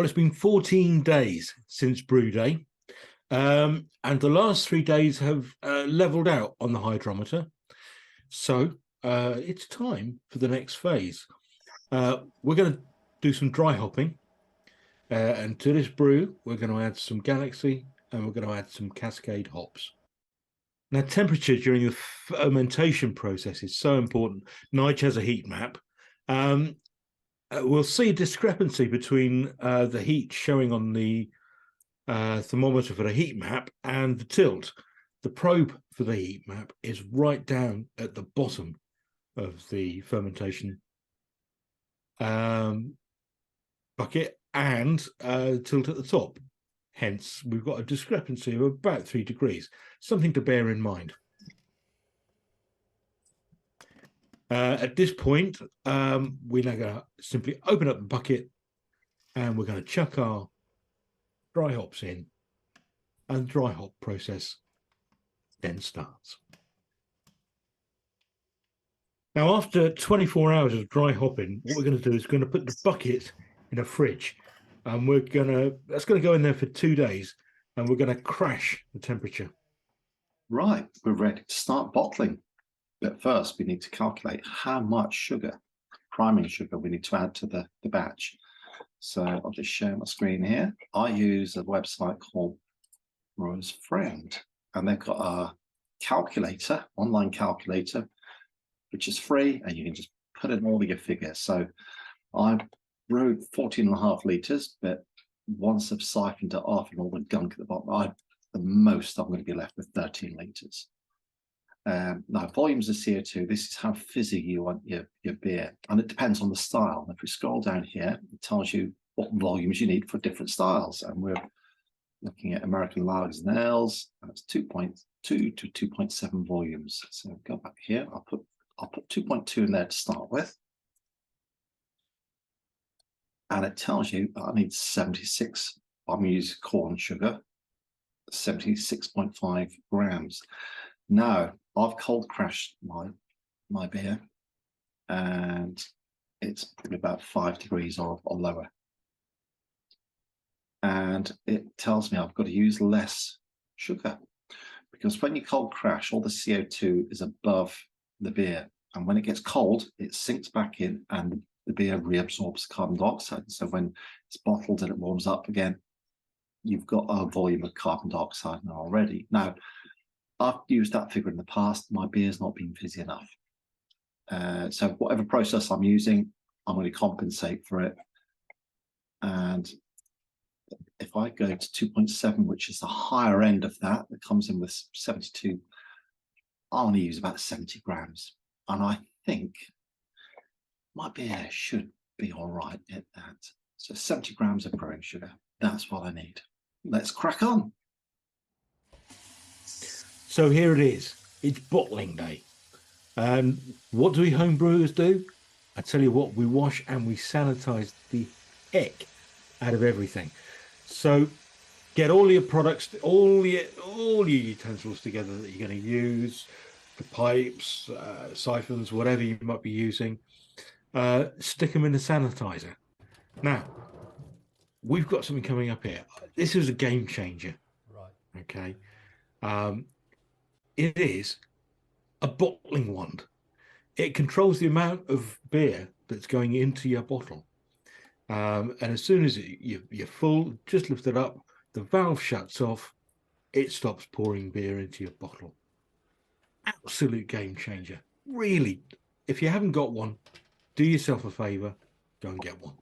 Well, it's been 14 days since brew day, and the last 3 days have leveled out on the hydrometer. So it's time for the next phase. We're going to do some dry hopping, and to this brew, we're going to add some Galaxy, and we're going to add some Cascade hops. Now, temperature during the fermentation process is so important. Nige has a heat map. We'll see a discrepancy between the heat showing on the thermometer for the heat map and the tilt. The probe for the heat map is right down at the bottom of the fermentation bucket and tilt at the top. Hence, we've got a discrepancy of about 3 degrees, something to bear in mind. At this point, we're now going to simply open up the bucket and we're going to chuck our dry hops in, and the dry hop process then starts. Now, after 24 hours of dry hopping, what we're going to do is we're going to put the bucket in a fridge, and that's going to go in there for 2 days, and we're going to crash the temperature. Right, we're ready to start bottling. But first, we need to calculate how much sugar, priming sugar, we need to add to the batch. So I'll just share my screen here. I use a website called Brewer's Friend, and they've got a calculator, online calculator, which is free, and you can just put in all of your figures. So I brewed 14.5 litres, but once I've siphoned it off and all the gunk at the bottom, the most I'm going to be left with 13 litres. Now, volumes of CO2, this is how fizzy you want your beer, and it depends on the style. If we scroll down here, it tells you what volumes you need for different styles, and we're looking at American lagers and ales. That's 2.2 to 2.7 volumes. So go back here. I'll put 2.2 in there to start with, and it tells you that I need 76. I'm using corn sugar, 76.5 grams. Now, I've cold crashed my beer, and it's probably about 5 degrees or lower. And it tells me I've got to use less sugar, because when you cold crash, all the CO2 is above the beer. And when it gets cold, it sinks back in and the beer reabsorbs carbon dioxide. So when it's bottled and it warms up again, you've got a volume of carbon dioxide now already. Now, I've used that figure in the past. My beer's not been fizzy enough. So whatever process I'm using, I'm going to compensate for it. And if I go to 2.7, which is the higher end of that comes in with 72, I only use about 70 grams. And I think my beer should be all right at that. So 70 grams of brewing sugar, that's what I need. Let's crack on. So here it is. It's bottling day. And what do we home brewers do? I tell you what, we wash and we sanitize the heck out of everything. So get all your products, all your utensils together that you're going to use, the pipes, siphons, whatever you might be using. Stick them in the sanitizer. Now, we've got something coming up here. This is a game changer. Right. Okay. It is a bottling wand. It controls the amount of beer that's going into your bottle. And as soon as you're full, just lift it up, the valve shuts off, it stops pouring beer into your bottle. Absolute game changer. Really, if you haven't got one, do yourself a favor, go and get one.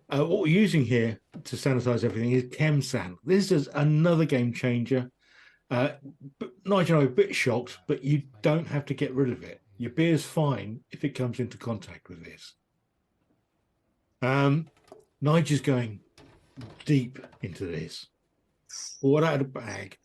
What we're using here to sanitize everything is ChemSan. This is another game changer. But Nigel and I are a bit shocked, but you don't have to get rid of it. Your beer's fine if it comes into contact with this. Nigel's going deep into this. Pull it out of the bag.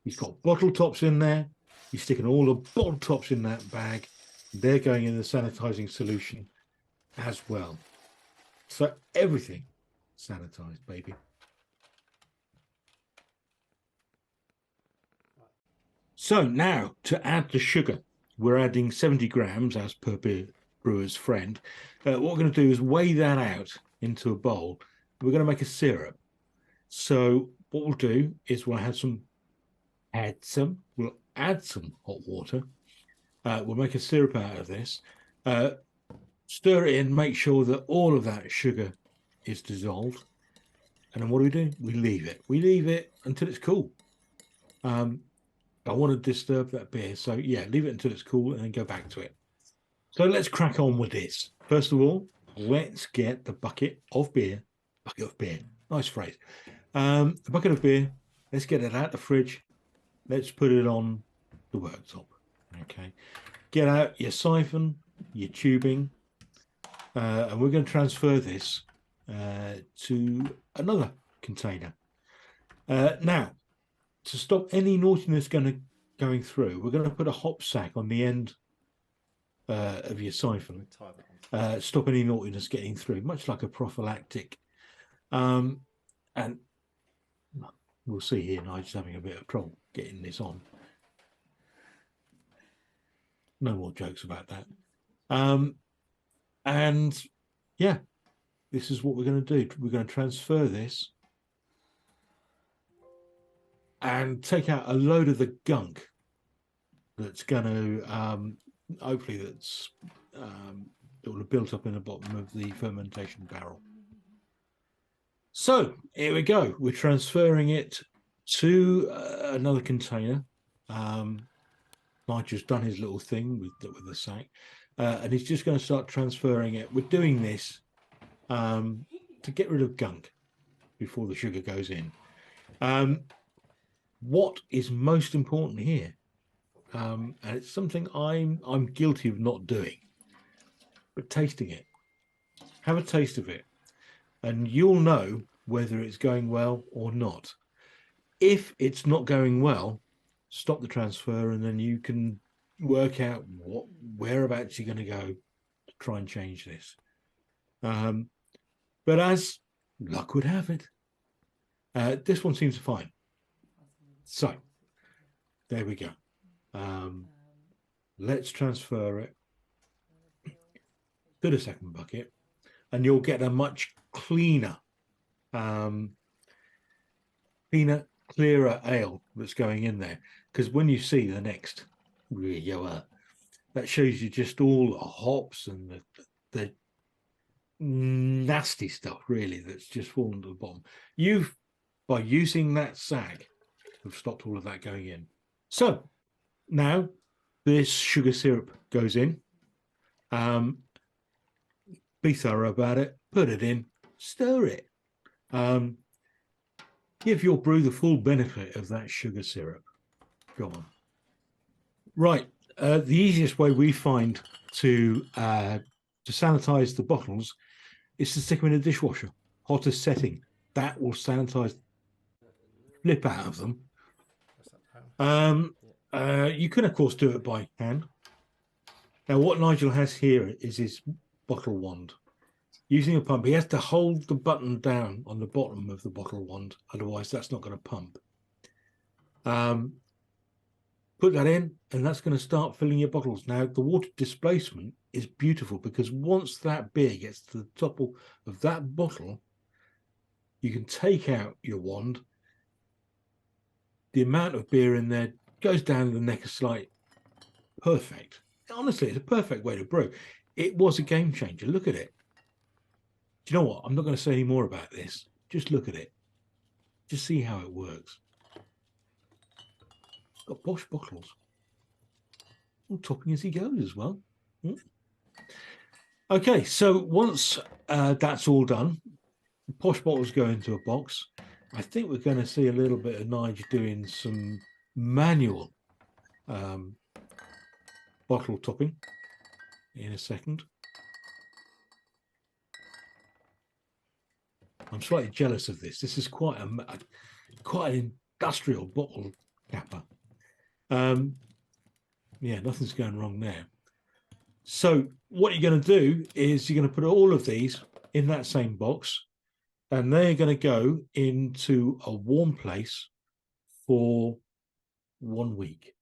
He's got bottle tops in there. He's sticking all the bottle tops in that bag. They're going in the sanitizing solution as well. So everything sanitized, baby. So now to add the sugar, we're adding 70 grams as per beer brewer's friend. What we're going to do is weigh that out into a bowl. We're going to make a syrup. So what we'll do is we'll add some hot water. We'll make a syrup out of this. Stir it in, make sure that all of that sugar is dissolved. And then what do? We leave it. We leave it until it's cool. I want to disturb that beer. So yeah, leave it until it's cool and then go back to it. So let's crack on with this. First of all, let's get the bucket of beer. Bucket of beer. Nice phrase. The bucket of beer. Let's get it out the fridge. Let's put it on the worktop. Okay. Get out your siphon, your tubing, and we're going to transfer this to another container. Now, to stop any naughtiness going through, we're going to put a hop sack on the end of your siphon. Stop any naughtiness getting through, much like a prophylactic. And we'll see here, Nige's having a bit of trouble getting this on. No more jokes about that. And yeah, this is what we're going to do. We're going to transfer this and take out a load of the gunk that's going to, hopefully that will have built up in the bottom of the fermentation barrel. So here we go. We're transferring it to another container. Nigel's done his little thing with the sack, and he's just going to start transferring it. We're doing this to get rid of gunk before the sugar goes in. What is most important here, and it's something I'm guilty of not doing, but tasting it. Have a taste of it, and you'll know whether it's going well or not. If it's not going well, stop the transfer, and then you can work out whereabouts you're going to go to try and change this. But as luck would have it, this one seems fine. So there we go. Let's transfer it to the second bucket, and you'll get a much cleaner, clearer ale that's going in there. Because when you see the next, that shows you just all the hops and the nasty stuff, really, that's just fallen to the bottom. By using that sack, have stopped all of that going in. So now this sugar syrup goes in. Be thorough about it. Put it in. Stir it. Give your brew the full benefit of that sugar syrup. Go on. Right. The easiest way we find to sanitize the bottles is to stick them in a dishwasher, hottest setting. That will sanitize flip out of them. You can, of course, do it by hand. Now, what Nigel has here is his bottle wand. Using a pump, he has to hold the button down on the bottom of the bottle wand, otherwise that's not going to pump. Put that in, and that's going to start filling your bottles. Now, the water displacement is beautiful, because once that beer gets to the top of that bottle, you can take out your wand. The amount of beer in there goes down the neck a slight. Perfect. Honestly, it's a perfect way to brew. It was a game changer. Look at it. Do you know what? I'm not going to say any more about this. Just look at it. Just see how it works. Got posh bottles. All topping as he goes as well. Okay, so once that's all done, the posh bottles go into a box. I think we're going to see a little bit of Nige doing some manual bottle topping in a second. I'm slightly jealous of this. This is quite an industrial bottle capper. Yeah, nothing's going wrong there. So what you're going to do is you're going to put all of these in that same box, and they're going to go into a warm place for 1 week.